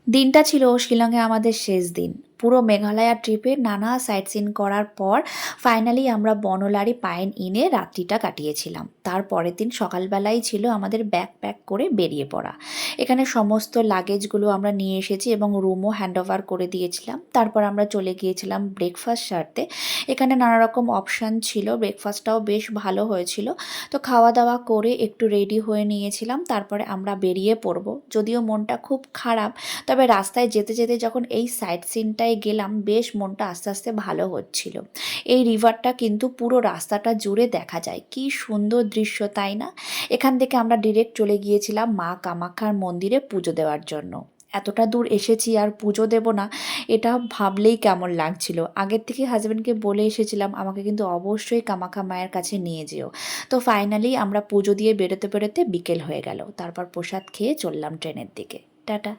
দিনটা ছিল শিলংয়ে আমাদের শেষ দিন। পুরো মেঘালয়া ট্রিপে নানা সাইট সিন করার পর ফাইনালি আমরা বনলারি পাইন ইনে রাত্রিটা কাটিয়েছিলাম। তার পরের দিন সকালবেলাই ছিল আমাদের ব্যাগ প্যাক করে বেরিয়ে পড়া। এখানে সমস্ত লাগেজগুলো আমরা নিয়ে এসেছি এবং রুমও হ্যান্ডওভার করে দিয়েছিলাম। তারপর আমরা চলে গিয়েছিলাম ব্রেকফাস্ট সারতে। এখানে নানা রকম অপশান ছিল, ব্রেকফাস্টটাও বেশ ভালো হয়েছিল। তো খাওয়া দাওয়া করে একটু রেডি হয়ে নিয়েছিলাম, তারপরে আমরা বেরিয়ে পড়ব। যদিও মনটা খুব খারাপ, তবে রাস্তায় যেতে যেতে যখন এই সাইট সিনটায় গেলাম বেশ মনটা আস্তে আস্তে ভালো হচ্ছিল। এই রিভারটা কিন্তু পুরো রাস্তাটা জুড়ে দেখা যায়, কি সুন্দর দৃশ্য তাই না? এখান থেকে আমরা ডিরেক্ট চলে গিয়েছিলাম মা কামাখ্যার মন্দিরে পুজো দেওয়ার জন্য। এতটা দূর এসেছি আর পুজো দেব না, এটা ভাবলেই কেমন লাগছিল। আগের থেকে হাজব্যান্ডকে বলে এসেছিলাম আমাকে কিন্তু অবশ্যই কামাখ্যা মায়ের কাছে নিয়ে যেও। তো ফাইনালি আমরা পুজো দিয়ে বেরোতে বেরোতে বিকেল হয়ে গেল। তারপর প্রসাদ খেয়ে চললাম ট্রেনের দিকে। টাটা।